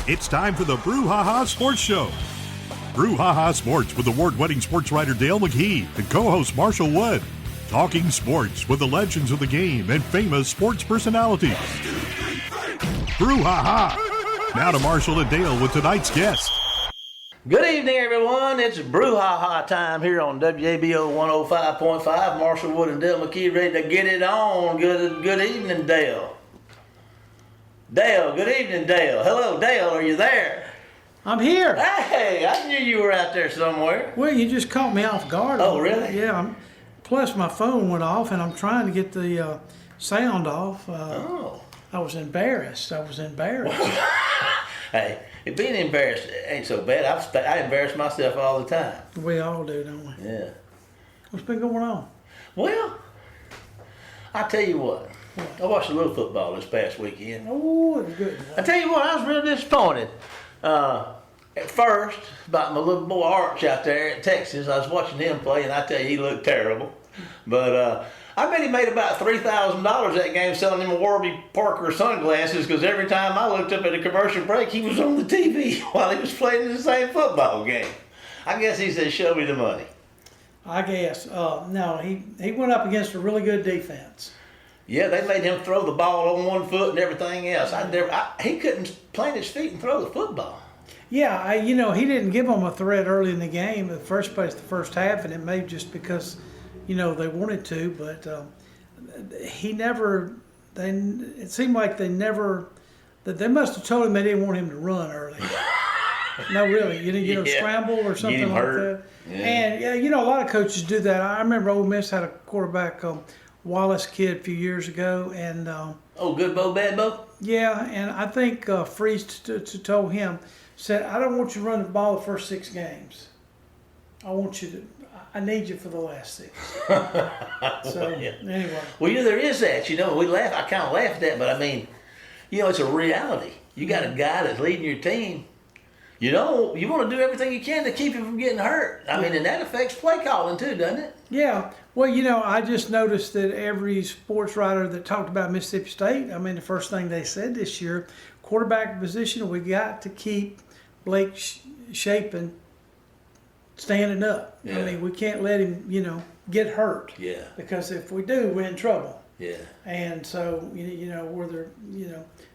It's time for the Brouhaha Sports Show. Brouhaha Sports with award-winning sports writer Dale McKee and co-host Marshall Wood. Talking sports with the legends of the game and famous sports personalities. Brouhaha. Now to Marshall and Dale with tonight's guest. Good evening, everyone. It's Brouhaha time here on WABO 105.5. Marshall Wood and Dale McKee ready to get it on. Good evening, Dale. Dale, good evening, Dale. Hello, Dale. Are you there? I'm here. Hey, I knew you were out there somewhere. Well, you just caught me off guard. Oh, really? Yeah. Plus, my phone went off, and I'm trying to get the sound off. I was embarrassed. Hey, being embarrassed ain't so bad. I embarrass myself all the time. We all do, don't we? Yeah. What's been going on? Well, I tell you what. I watched a little football this past weekend. Oh, it was good. I tell you what, I was real disappointed. At first, about my little boy Arch out there in Texas, I was watching him play, and I tell you, he looked terrible. But I bet he made about $3,000 that game selling them Warby Parker sunglasses, because every time I looked up at a commercial break, he was on the TV while he was playing the same football game. I guess he said, show me the money. I guess. No, he went up against a really good defense. Yeah, they made him throw the ball on one foot and everything else. He couldn't plant his feet and throw the football. Yeah, he didn't give them a threat early in the game, the first half, and it may just because, they wanted to, but it seemed like they must have told him they didn't want him to run early. No, really, you didn't get a scramble or something like that. Yeah. And, a lot of coaches do that. I remember Ole Miss had a quarterback, Wallace kid a few years ago, and good Bo, bad Bo? Yeah, and I think Freeze told him, said, I don't want you to run the ball the first 6 games. I need you for the last 6. So, anyway. Well, there is that, I kind of laugh at that, but I mean, it's a reality. You got a guy that's leading your team. You want to do everything you can to keep him from getting hurt. I mean, and that affects play calling too, doesn't it? Yeah. Well, I just noticed that every sports writer that talked about Mississippi State, the first thing they said this year, quarterback position, we got to keep Blake Shapen standing up. Yeah. We can't let him, get hurt. Yeah. Because if we do, we're in trouble. Yeah. And so, where they're,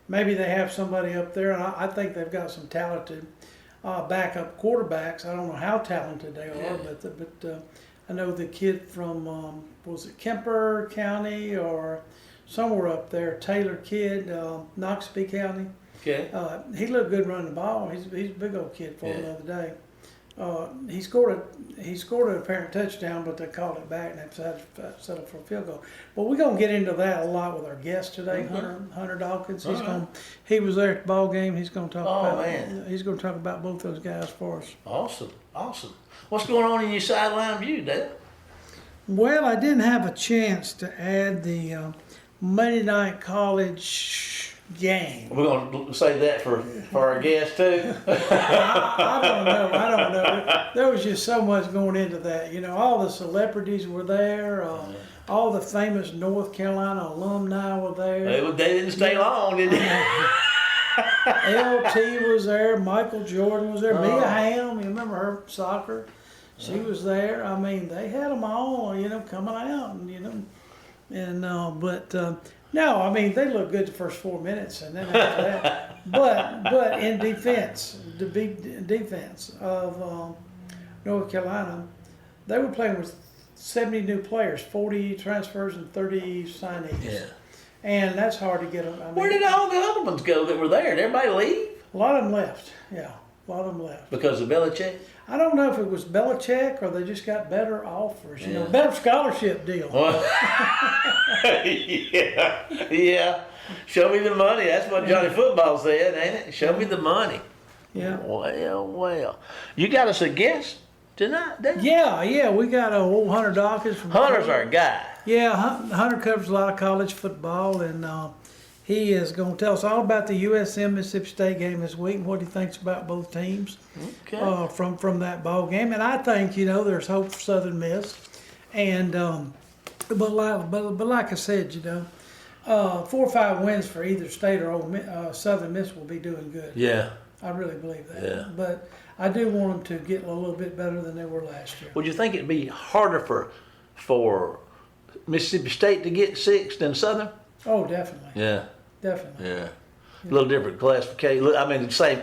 maybe they have somebody up there, and I think they've got some talented backup quarterbacks. I don't know how talented they are, but I know the kid from, was it Kemper County or somewhere up there, Taylor kid, Noxubee County. Okay. He looked good running the ball. He's a big old kid for him the other day. He scored an apparent touchdown, but they called it back and they settled for a field goal. But we're gonna get into that a lot with our guest today, Hunter Dawkins. He was there at the ball game. He's gonna talk He's gonna talk about both those guys for us. Awesome. What's going on in your sideline view, Dave? Well, I didn't have a chance to add the Monday night college game. We're going to say that for our guests too. I don't know. There was just so much going into that. All the celebrities were there. All the famous North Carolina alumni were there. They didn't stay long, did they? LT was there. Michael Jordan was there. Mia Hamm, you remember her soccer? She was there. They had them all, coming out, and no, they looked good the first 4 minutes, and then after that. But in defense, the big defense of North Carolina, they were playing with 70 new players, 40 transfers, and 30 signees. Yeah. And that's hard to get them. Where did all the other ones go that were there? Did everybody leave? A lot of them left. Yeah, a lot of them left. Because of Belichick? I don't know if it was Belichick or they just got better offers. Better scholarship deal. Well, yeah. Show me the money. That's what Johnny Football said, ain't it? Show me the money. Yeah. Well. You got us a guest tonight, didn't you? Yeah. We got old Hunter Dawkins from Hunter's our guy. Yeah, Hunter covers a lot of college football, and he is going to tell us all about the USM Mississippi State game this week and what he thinks about both teams from that ball game. And I think there's hope for Southern Miss, and but like I said, 4 or 5 wins for either State or Southern Miss will be doing good. Yeah. I really believe that. Yeah. But I do want them to get a little bit better than they were last year. Would you think it'd be harder for Mississippi State to get 6 than Southern? Oh, definitely. Yeah. Definitely. Yeah. A little different classification. I mean, the same,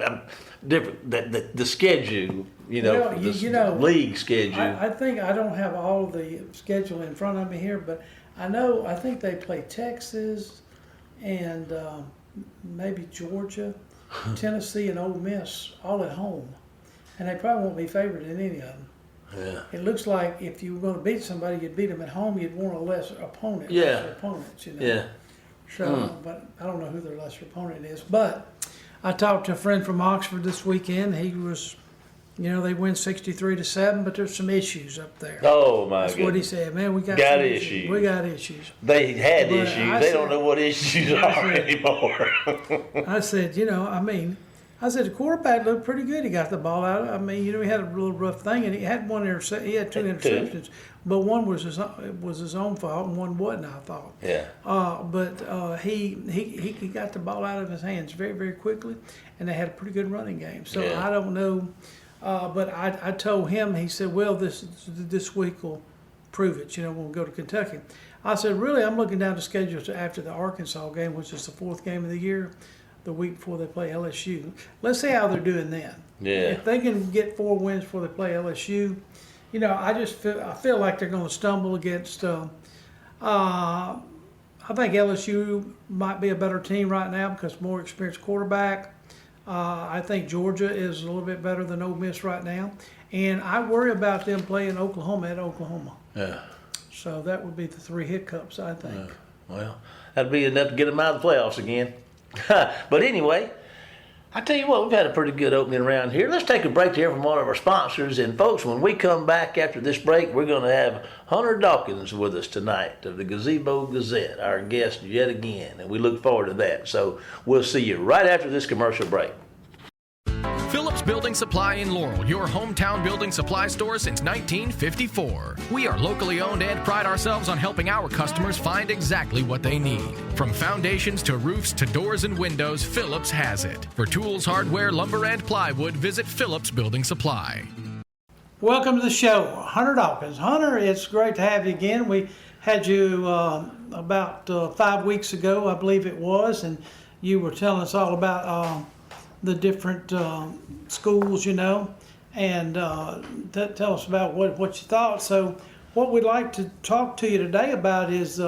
different, the schedule, Well, the league schedule. I think I don't have all the schedule in front of me here, but I think they play Texas and maybe Georgia, Tennessee, and Ole Miss all at home. And they probably won't be favored in any of them. Yeah. It looks like if you were going to beat somebody, you'd beat them at home, you'd want a lesser opponent. Yeah. Lesser opponents, Yeah. So, but I don't know who their lesser opponent is. But I talked to a friend from Oxford this weekend. He was, they win 63-7, but there's some issues up there. Oh my That's goodness. what he said. Man, we got issues. We got issues. They had But issues. They don't know what issues are anymore. I said, the quarterback looked pretty good. He got the ball out. He had a little rough thing, and he had he had 2 interceptions, but one was his own fault, and one wasn't, I thought. Yeah. But he got the ball out of his hands very, very quickly, and they had a pretty good running game. So Yeah. I don't know, but I told him. He said, "Well, this week will prove it. We'll go to Kentucky." I said, "Really? I'm looking down the schedule to after the Arkansas game, which is the 4th game of the year." The week before they play LSU. Let's see how they're doing then. Yeah. If they can get 4 wins before they play LSU, I feel like they're going to stumble against. I think LSU might be a better team right now because more experienced quarterback. I think Georgia is a little bit better than Ole Miss right now, and I worry about them playing Oklahoma at Oklahoma. Yeah. So that would be the 3 hiccups, I think. Well, that'd be enough to get them out of the playoffs again. But anyway, I tell you what, we've had a pretty good opening around here. Let's take a break to hear from one of our sponsors. And folks, when we come back after this break, we're going to have Hunter Dawkins with us tonight of the Gazebo Gazette, our guest yet again. And we look forward to that. So we'll see you right after this commercial break. Phillips Building Supply in Laurel, your hometown building supply store since 1954. We are locally owned and pride ourselves on helping our customers find exactly what they need. From foundations to roofs to doors and windows, Phillips has it. For tools, hardware, lumber, and plywood, visit Phillips Building Supply. Welcome to the show, Hunter Dawkins. Hunter, it's great to have you again. We had you about 5 weeks ago, I believe it was, and you were telling us all about the different schools, and tell us about what you thought. So what we'd like to talk to you today about is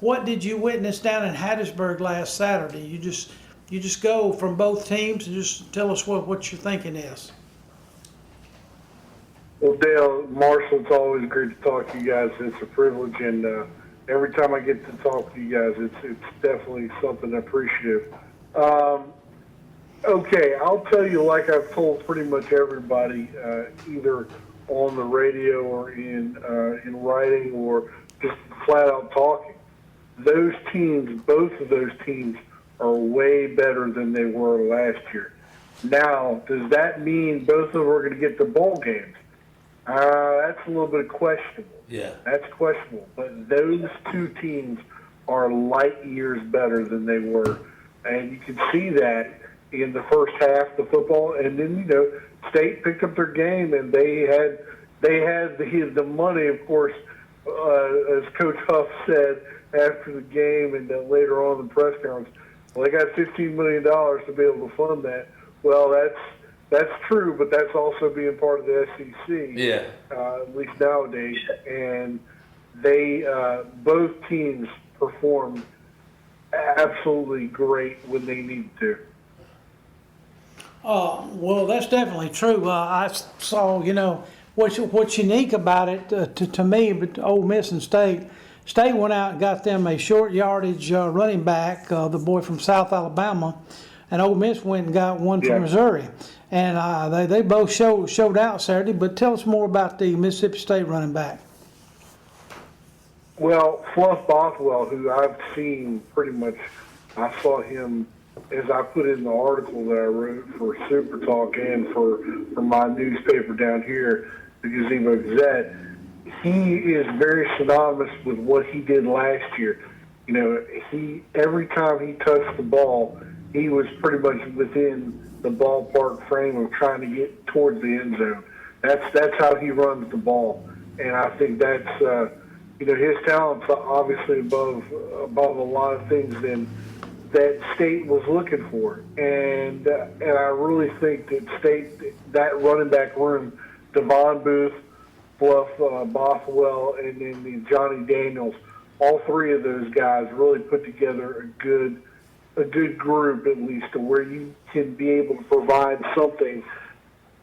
what did you witness down in Hattiesburg last Saturday? You just go from both teams and just tell us what your thinking is. Well, Dale, Marshall, it's always great to talk to you guys. It's a privilege, and every time I get to talk to you guys, it's definitely something appreciative. Okay, I'll tell you, like I've told pretty much everybody, either on the radio or in writing or just flat out talking, those teams, both of those teams, are way better than they were last year. Now, does that mean both of them are going to get the bowl games? That's a little bit questionable. Yeah. That's questionable. But those 2 teams are light years better than they were. And you can see that in the first half, the football, and then State picked up their game, and they had the money, of course, as Coach Huff said after the game, and then later on in the press conference. Well, they got $15 million to be able to fund that. Well, that's true, but that's also being part of the SEC. Yeah. At least nowadays, and they both teams performed absolutely great when they needed to. Well, that's definitely true. I saw, what's unique about it to me, but Ole Miss and State went out and got them a short yardage running back, the boy from South Alabama, and Ole Miss went and got one from Missouri. And they both showed out Saturday. But tell us more about the Mississippi State running back. Well, Fluff Bothwell, who I've seen pretty much, I saw him as I put in the article that I wrote for Super Talk and for my newspaper down here, the Gazebo Gazette. He is very synonymous with what he did last year. every time he touched the ball, he was pretty much within the ballpark frame of trying to get towards the end zone. That's how he runs the ball, and I think that's his talent's obviously above a lot of things that State was looking for, and I really think that running back room, Devon Booth, Bluff Bothwell, and then the Johnny Daniels, all three of those guys really put together a good group, at least, to where you can be able to provide something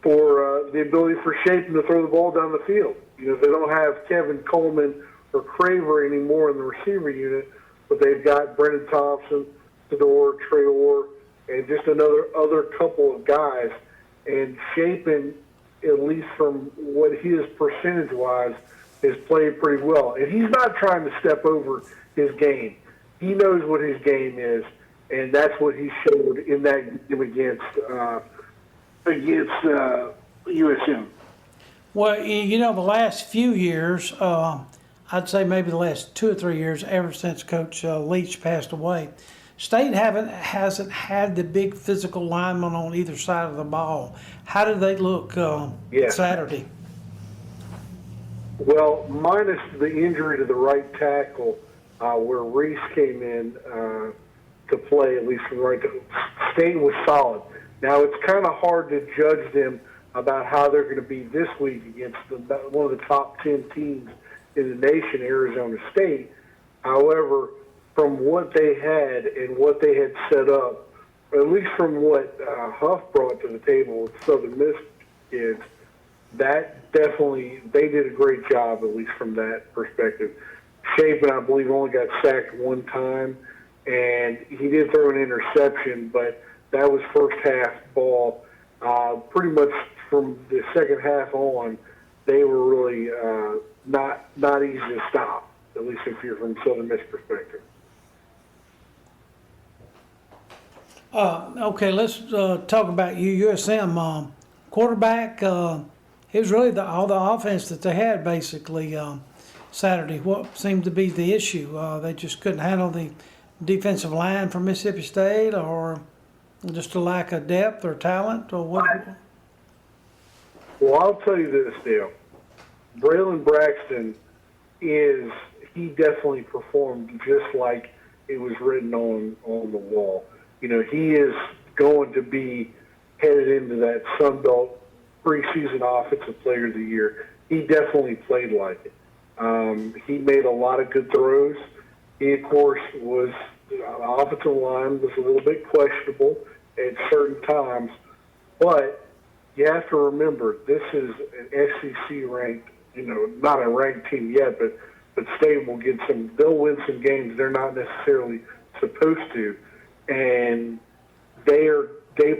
for the ability for Shapen to throw the ball down the field. They don't have Kevin Coleman or Craver anymore in the receiver unit, but they've got Brendan Thompson, Fedor, Traore, and just other couple of guys. And Shapen, at least from what his percentage-wise, has played pretty well. And he's not trying to step over his game. He knows what his game is, and that's what he showed in that game against USM. Well, the last few years, I'd say maybe the last 2 or 3 years, ever since Coach Leach passed away, State hasn't had the big physical linemen on either side of the ball. How did they look Saturday? Well, minus the injury to the right tackle, where Reese came in to play, at least from the right tackle, State was solid. Now, it's kind of hard to judge them about how they're going to be this week against one of the top 10 teams in the nation, Arizona State. However, from what they had and what they had set up, or at least from what Huff brought to the table with Southern Miss kids, that definitely, they did a great job, at least from that perspective. Shapen, I believe, only got sacked one time, and he did throw an interception, but that was first half ball. Pretty much from the second half on, they were really not easy to stop, at least if you're from Southern Miss perspective. Okay, let's talk about USM quarterback. It was really all the offense that they had basically Saturday. What seemed to be the issue? They just couldn't handle the defensive line from Mississippi State, or just a lack of depth or talent, or what? Well, I'll tell you this, Dale. Braylon Braxton he definitely performed just like it was written on the wall. He is going to be headed into that Sun Belt preseason offensive player of the year. He definitely played like it. He made a lot of good throws. He, of course, the offensive line was a little bit questionable at certain times, but you have to remember, this is an SEC ranked, not a ranked team yet, but State will they'll win some games they're not necessarily supposed to. And they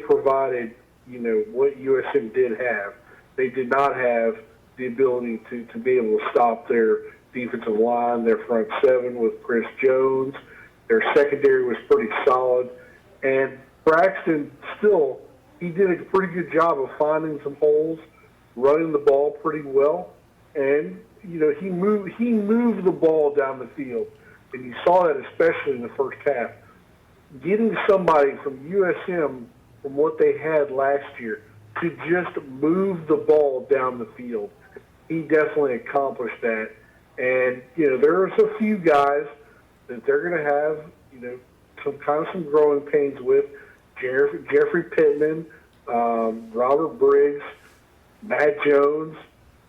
provided, what USM did have. They did not have the ability to be able to stop their defensive line, their front seven with Chris Jones. Their secondary was pretty solid. And Braxton he did a pretty good job of finding some holes, running the ball pretty well. And, he moved the ball down the field. And you saw that especially in the first half. Getting somebody from USM, from what they had last year, to just move the ball down the field, he definitely accomplished that. And, there's a few guys that they're going to have, some growing pains with. Jeffrey Pittman, Robert Briggs, Matt Jones,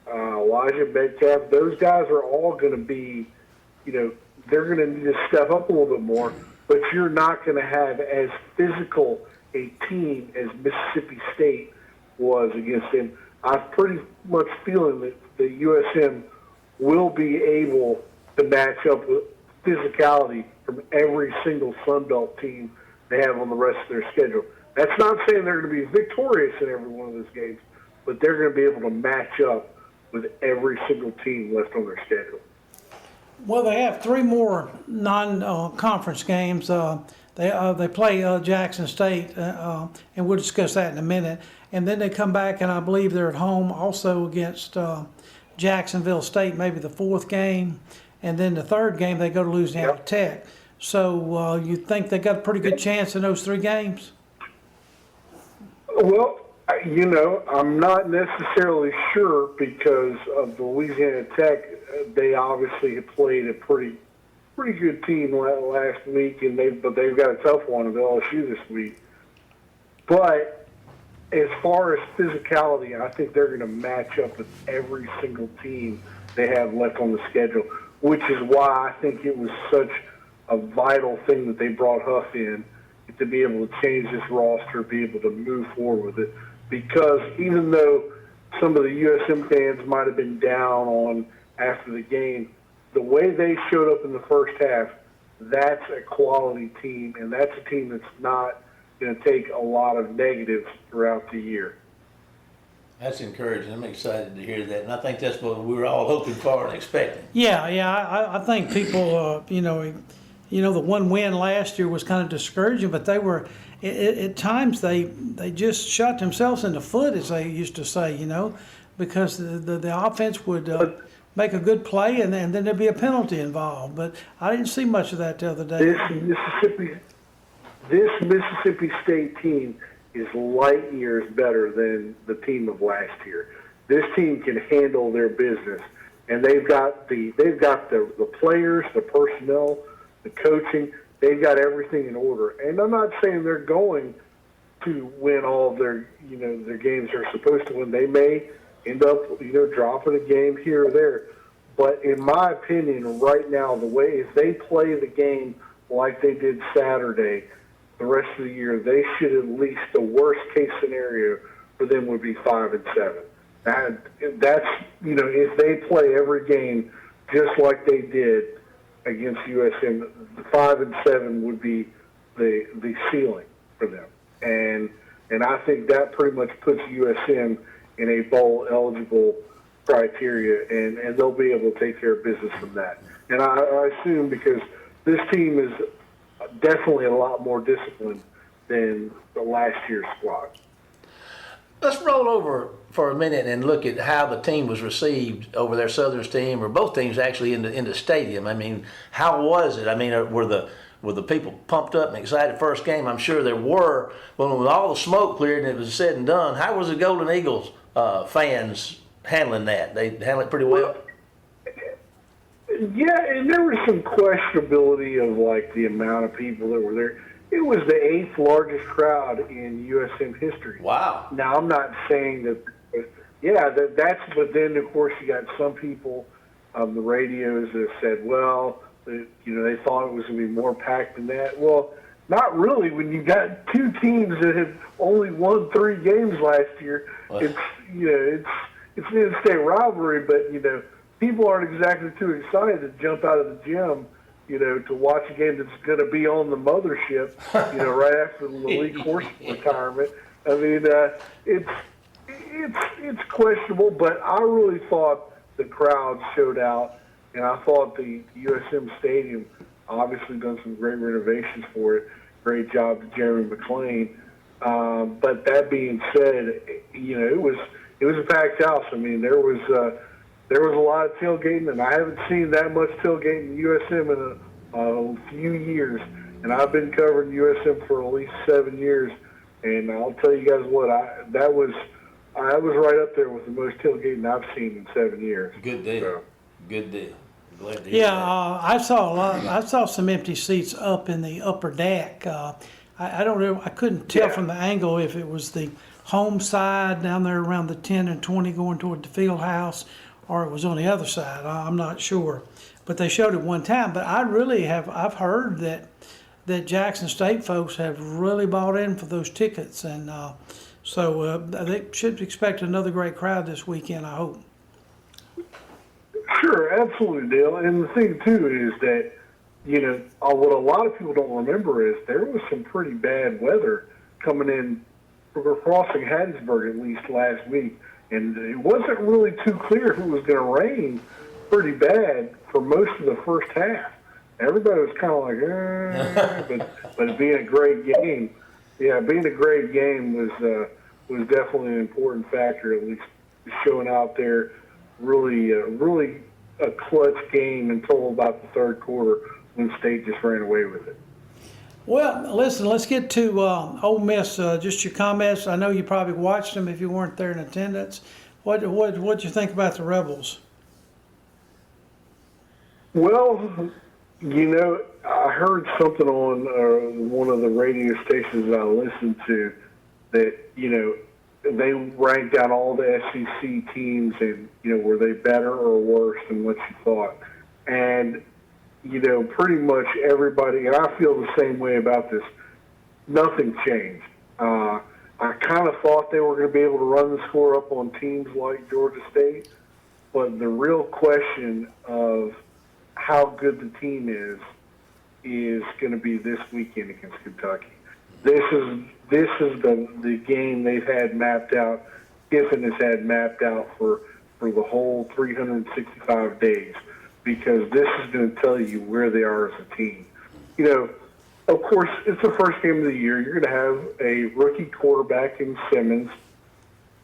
Elijah Metcalf. Those guys are all going to be, they're going to need to step up a little bit more. But you're not going to have as physical a team as Mississippi State was against them. I'm pretty much feeling that the USM will be able to match up with physicality from every single Sun Belt team they have on the rest of their schedule. That's not saying they're going to be victorious in every one of those games, but they're going to be able to match up with every single team left on their schedule. Well, they have 3 more non-conference games. They play Jackson State, and we'll discuss that in a minute. And then they come back, and I believe they're at home also against Jacksonville State, maybe the 4th game. And then the 3rd game, they go to Louisiana Tech. So you think they got a pretty good chance in those 3 games? Well, I'm not necessarily sure because of the Louisiana Tech. They obviously have played a pretty good team last week, but they've got a tough one of LSU this week. But as far as physicality, I think they're going to match up with every single team they have left on the schedule, which is why I think it was such a vital thing that they brought Huff in to be able to change this roster, be able to move forward with it. Because even though some of the USM fans might have been down on after the game, the way they showed up in the first half, that's a quality team, and that's a team that's not going to take a lot of negatives throughout the year. That's encouraging. I'm excited to hear that, and I think that's what we were all hoping for and expecting. Yeah. I think people, the one win last year was kind of discouraging, but they were at times they just shot themselves in the foot, as they used to say, because the offense would make a good play and then there'd be a penalty involved. But I didn't see much of that the other day. This Mississippi State team is light years better than the team of last year. This team can handle their business, and they've got the players, the personnel, the coaching. They've got everything in order. And I'm not saying they're going to win all of their games they're supposed to win. They may end up dropping a game here or there. But in my opinion, right now, the way if they play the game like they did Saturday, the rest of the year, they should at least, the worst case scenario for them would be 5-7. That's if they play every game just like they did against USM, the 5-7 would be the ceiling for them, and I think that pretty much puts USM in a bowl eligible criteria, and they'll be able to take care of business from that. And I assume because this team is definitely a lot more disciplined than the last year's squad. Let's roll over for a minute and look at how the team was received over their Southern's team, or both teams actually in the stadium. I mean, how was it? I mean, were the people pumped up and excited first game? I'm sure there were. But when all the smoke cleared and it was said and done, how was the Golden Eagles fans handling that? They handled it pretty well? Yeah, and there was some questionability of like the amount of people that were there. It was the 8th largest crowd in USM history. Wow. Now, I'm not saying that, but then, of course, you got some people on the radios that said, well, they thought it was going to be more packed than that. Well, not really. When you got 2 teams that had only won 3 games last year, it's an in-state rivalry, but, people aren't exactly too excited to jump out of the gym to watch a game that's going to be on the mothership, right after the league horse retirement. I mean, it's questionable, but I really thought the crowd showed out, and I thought the USM Stadium obviously done some great renovations for it. Great job to Jeremy McLean. But that being said, it was a packed house. I mean, there was a lot of tailgating, and I haven't seen that much tailgating in USM in a few years. And I've been covering USM for at least 7 years, and I'll tell you guys what, that was right up there with the most tailgating I've seen in 7 years. Good deal. So. Good deal. Glad to hear that. I saw some empty seats up in the upper deck. I don't know. I couldn't tell from the angle if it was the home side down there around the 10 and 20 going toward the field house, or it was on the other side. I'm not sure, but they showed it one time. But I've heard that Jackson State folks have really bought in for those tickets, and so they should expect another great crowd this weekend, I hope. Sure, absolutely, Dale. And the thing too is that what a lot of people don't remember is there was some pretty bad weather coming in. We're crossing Hattiesburg at least last week. And it wasn't really too clear if it was going to rain pretty bad for most of the first half. Everybody was kind of like, but it being a great game, was definitely an important factor, at least showing out there. Really a clutch game until about the third quarter when State just ran away with it. Well, listen, let's get to Ole Miss. Just your comments. I know you probably watched them if you weren't there in attendance. What'd you think about the Rebels? Well, I heard something on one of the radio stations that I listened to that, they ranked out all the SEC teams and, were they better or worse than what you thought? And, pretty much everybody, and I feel the same way about this, nothing changed. I kind of thought they were going to be able to run the score up on teams like Georgia State, but the real question of how good the team is going to be this weekend against Kentucky. This is the game they've had mapped out, Kiffin has had mapped out for the whole 365 days, because this is going to tell you where they are as a team. Of course, it's the first game of the year. You're going to have a rookie quarterback in Simmons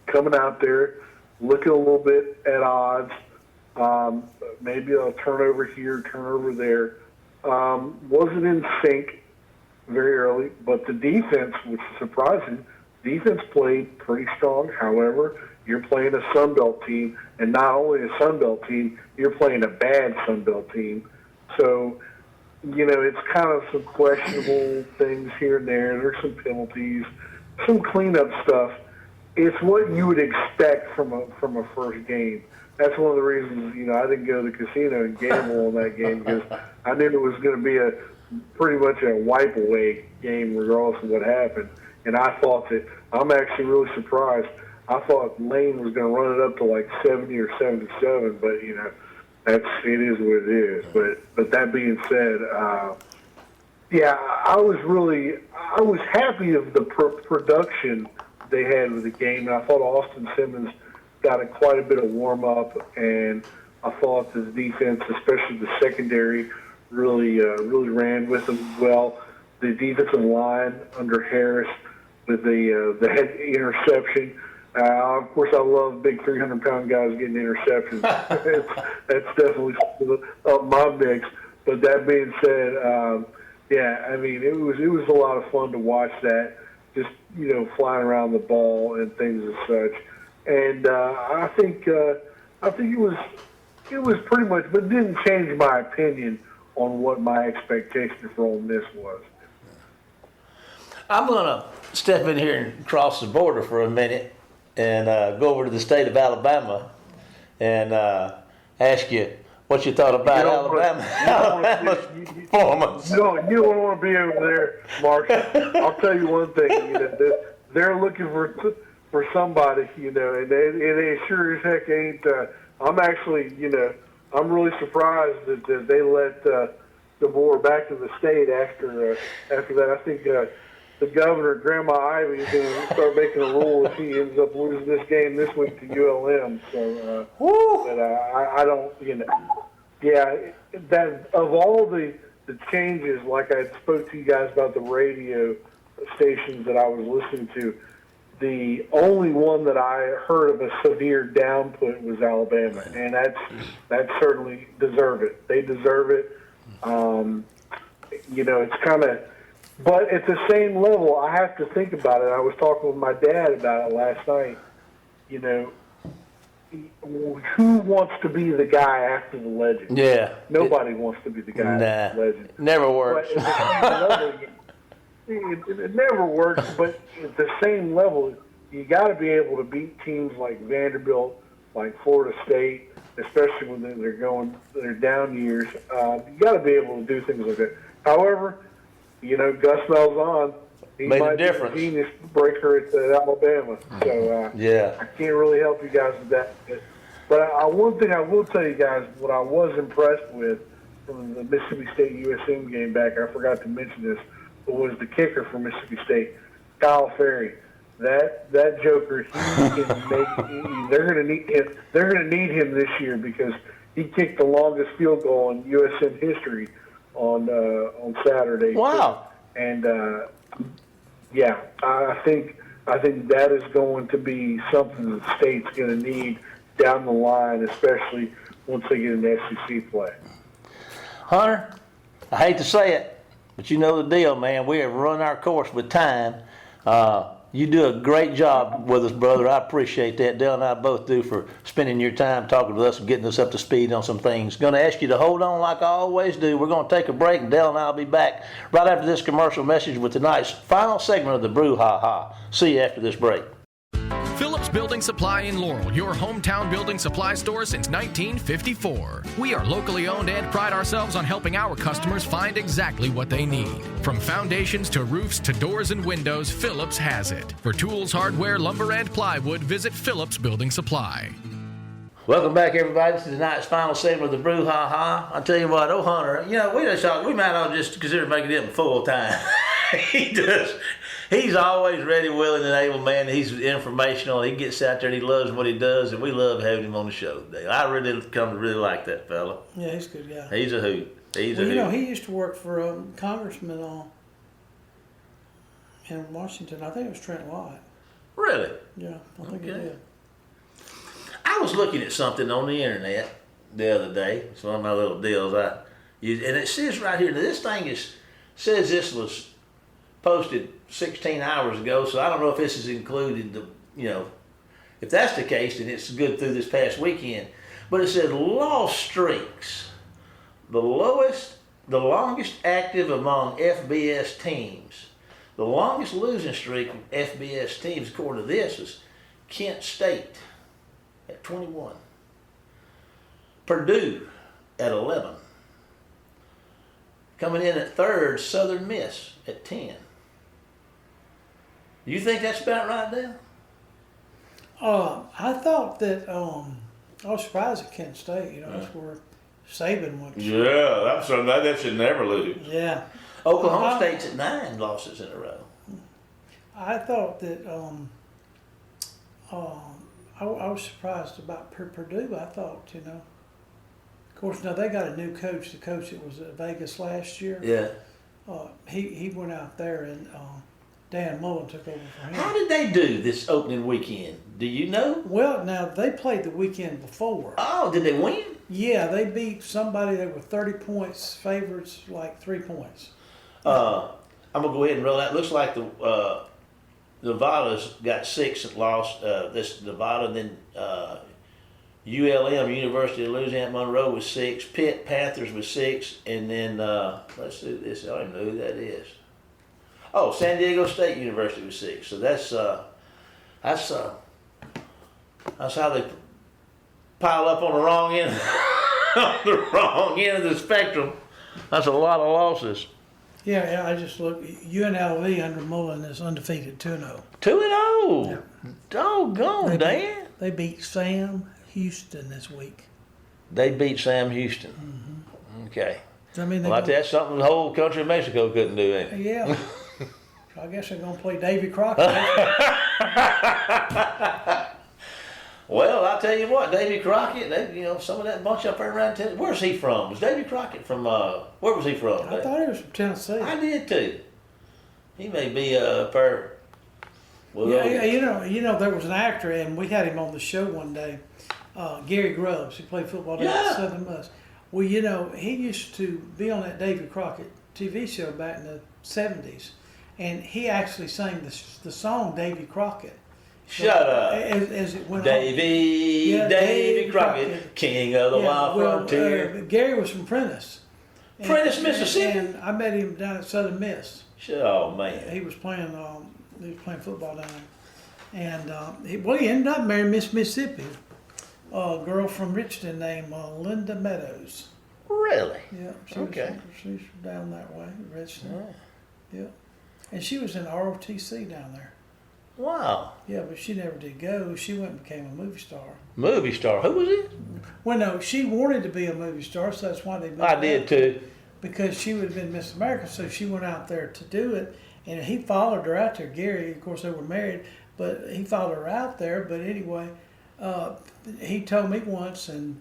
coming out there, looking a little bit at odds. Maybe a turnover here, turnover there. Wasn't in sync very early, but the defense, which is surprising, defense played pretty strong. However, you're playing a Sun Belt team, and not only a Sun Belt team, you're playing a bad Sun Belt team. So, it's kind of some questionable things here and there. There's some penalties, some cleanup stuff. It's what you would expect from a first game. That's one of the reasons, I didn't go to the casino and gamble on that game, because I knew it was going to be pretty much a wipe away game regardless of what happened. And I thought that, I'm actually really surprised. I thought Lane was going to run it up to like 70 or 77, but it is what it is. But that being said, I was happy of the production they had with the game. And I thought Austin Simmons got quite a bit of warm up, and I thought the defense, especially the secondary, really ran with them well. The defensive line under Harris with the head interception. Of course, I love big 300-pound guys getting interceptions. That's definitely up my mix. But that being said, it was a lot of fun to watch that, just flying around the ball and things as such. And I think it was pretty much, but it didn't change my opinion on what my expectation for Ole Miss was. I'm going to step in here and cross the border for a minute and go over to the state of Alabama and ask you what you thought about Alabama's performance. No, you don't want to be over there, Mark. I'll tell you one thing. They're looking for somebody, and they sure as heck ain't. I'm actually, I'm really surprised that they let DeBoer back to the state after that. I think the governor, Grandma Ivy, is going to start making a rule if he ends up losing this game this week to ULM. So, but I don't, that of all the changes, like I spoke to you guys about the radio stations that I was listening to, the only one that I heard of a severe downput was Alabama, and that certainly deserve it. They deserve it. It's kind of, but at the same level, I have to think about it. I was talking with my dad about it last night. Who wants to be the guy after the legend? Yeah. Nobody wants to be the guy after the legend. Never works. But at the same level, it never works, but at the same level, you got to be able to beat teams like Vanderbilt, like Florida State, especially when they're down years. You got to be able to do things like that. However, Gus Malzahn, he made might a difference. Be a genius breaker at Alabama. So I can't really help you guys with that. But one thing I will tell you guys, what I was impressed with from the Mississippi State USM game back, I forgot to mention this, but was the kicker for Mississippi State, Kyle Ferry. That joker, he can make. They're going to need him. They're going to need him this year because he kicked the longest field goal in USM history on Saturday. Wow! And I think that is going to be something that the state's going to need down the line, especially once they get into SEC play. Hunter, I hate to say it, but you know the deal, man. We have run our course with time. You do a great job with us, brother. I appreciate that. Dale and I both do, for spending your time talking with us and getting us up to speed on some things. Going to ask you to hold on like I always do. We're going to take a break, and Dale and I will be back right after this commercial message with tonight's final segment of the Brouhaha. See you after this break. Phillips Building Supply in Laurel, your hometown building supply store since 1954. We are locally owned and pride ourselves on helping our customers find exactly what they need. From foundations to roofs to doors and windows, Phillips has it. For tools, hardware, lumber, and plywood, visit Phillips Building Supply. Welcome back, everybody, to tonight's final segment of the Brouhaha. I tell you what, old Hunter, you know, we might all just consider making him full time. He does. He's always ready, willing, and able, man. He's informational. He gets out there and he loves what he does, and we love having him on the show today. I really come to really like that fella. Yeah, he's a good guy. He's a hoot. He's a hoot. You know, he used to work for a congressman in Washington. I think it was Trent Lott. Really? Yeah, I think he did. I was looking at something on the internet the other day. It's one of my little deals. And it says right here, this thing says this was posted 16 hours ago, so I don't know if this is included, if that's the case, then it's good through this past weekend. But it said lost streaks, the longest active among FBS teams. The longest losing streak of FBS teams, according to this, was Kent State at 21. Purdue at 11. Coming in at third, Southern Miss at 10. You think that's about right there? I thought that I was surprised at Kent State. That's where Saban went. Yeah, that's something that should never lose. Yeah. Oklahoma State's at 9 losses in a row. I thought that I was surprised about Purdue. I thought, of course, now they got a new coach. The coach that was at Vegas last year. Yeah. He went out there and Dan Mullen took over for him. How did they do this opening weekend? Do you know? Well, now they played the weekend before. Oh, did they win? Yeah, they beat somebody that were 30 points favorites, like 3 points. I'm gonna go ahead and roll that. Looks like the Nevada's got 6 and lost. This Nevada, and then ULM, University of Louisiana Monroe, was 6. Pitt Panthers was 6, and then let's do this. I don't even know who that is. Oh, San Diego State University was 6. So that's how they pile up on the wrong end, on the wrong end of the spectrum. That's a lot of losses. Yeah, I just looked. UNLV under Mullen is undefeated, 2-0. 2-0. Yeah. Doggone, Dan. They beat Sam Houston this week. They beat Sam Houston. Mm-hmm. Okay. I mean, That's something the whole country of Mexico couldn't do, ain't it? Yeah. So I guess they're going to play Davy Crockett. Well, I'll tell you what, Davy Crockett, some of that bunch up there around Tennessee. Where's he from? Was Davy Crockett from, where was he from? I thought he was from Tennessee. I did too. He may be a pair. Well, yeah, there was an actor, and we had him on the show one day, Gary Grubbs, who played football down at Southern Miss. Well, he used to be on that Davy Crockett TV show back in the 70s, and he actually sang the song Davy Crockett. Shut up. As it went Davy Crockett, king of the wild frontier. Gary was from Prentice. Prentice, Mississippi? And I met him down at Southern Miss. Oh, man. He was playing football down there. And he ended up marrying Miss Mississippi, a girl from Richmond named Linda Meadows. Really? Yeah. Okay. She's down that way, Richmond. Yeah. And she was in ROTC down there. Wow. Yeah, but she never did go. She went and became a movie star. Movie star? Who was it? Well, no, she wanted to be a movie star, so that's why they moved I did too. Because she would have been Miss America, so she went out there to do it. And he followed her out there. Gary, of course, they were married, but he followed her out there. But anyway, he told me once, and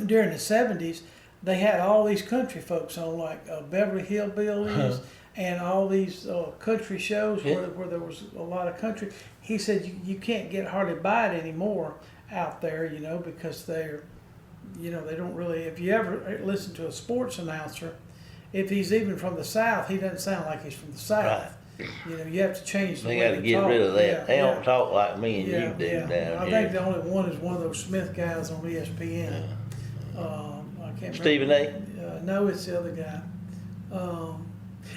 during the 70s, they had all these country folks on, like Beverly Hillbillies, and all these country shows where there was a lot of country. He said you can't get hardly by it anymore out there, because they're, they don't really. If you ever listen to a sports announcer, if he's even from the South, he doesn't sound like he's from the South. Right. You know, you have to change the They way got to they get talk. rid of that. Yeah, They yeah. don't talk like me and you do down I here. think the only one is one of those Smith guys on ESPN. I can't Stephen remember. No, it's the other guy.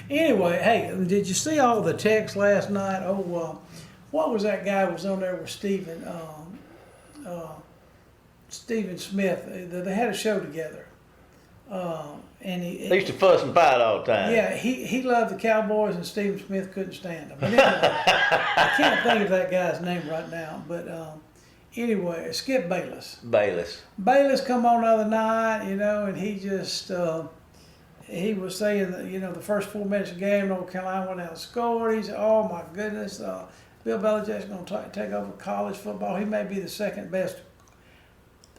Anyway, hey, did you see all the texts last night? What was that guy who was on there with Stephen Smith? They had a show together. And They used to fuss and fight all the time. yeah, he loved the Cowboys, and Stephen Smith couldn't stand them. But anyway, I can't think of that guy's name right now. But anyway, Skip Bayless. Bayless come on the other night, you know, and he just he was saying that, you know, the first 4 minutes of the game, North Carolina went out and scored. He said, "Oh my goodness, Bill Belichick's going to take over college football. He may be the second best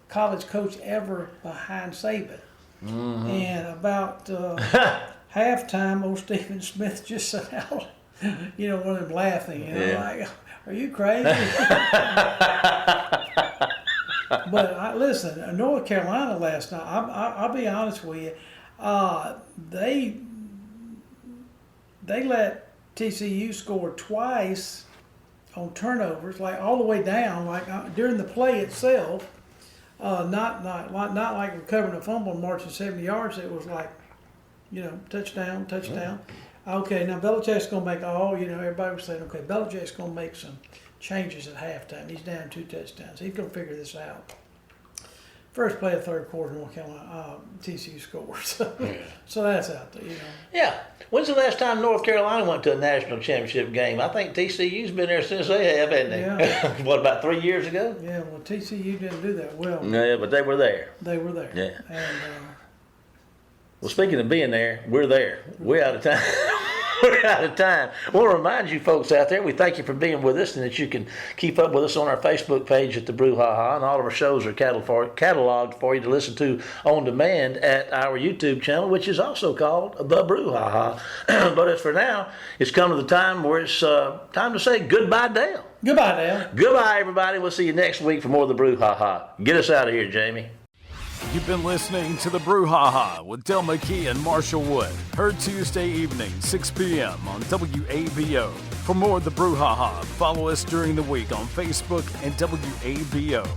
college coach ever behind Saban." Mm-hmm. And about halftime, old Stephen Smith just sat out, you know, one of them laughing, you know, like, "Are you crazy?" But listen, North Carolina last night, I'll be honest with you, they let TCU score twice on turnovers, like all the way down, like during the play itself. Not like recovering a fumble and marching 70 yards. It was like, you know, touchdown. Okay, now Belichick's going to make everybody was saying, okay, Belichick's going to make some changes at halftime. He's down 2 touchdowns. He's going to figure this out. First play of third quarter, North Carolina, TCU scores. So that's out there, you know. Yeah. When's the last time North Carolina went to a national championship game? I think TCU's been there since they have, hasn't they? Yeah. What, about 3 years ago? Yeah, well, TCU didn't do that well. Yeah, but they were there. They were there. Yeah. And, well, speaking of being there, we're there. We're out of time. We're out of time. I want to remind you folks out there, we thank you for being with us, and that you can keep up with us on our Facebook page at the Brouhaha, and all of our shows are cataloged for you to listen to on demand at our YouTube channel, which is also called the Brouhaha. But as for now, it's come to the time where it's time to say goodbye, Dale. Goodbye, Dale. Goodbye, everybody. We'll see you next week for more of the Brouhaha. Get us out of here, Jamie. You've been listening to the Brouhaha with Del McKee and Marshall Wood. Heard Tuesday evening, 6 p.m. on WABO. For more of the Brouhaha, follow us during the week on Facebook and WABO.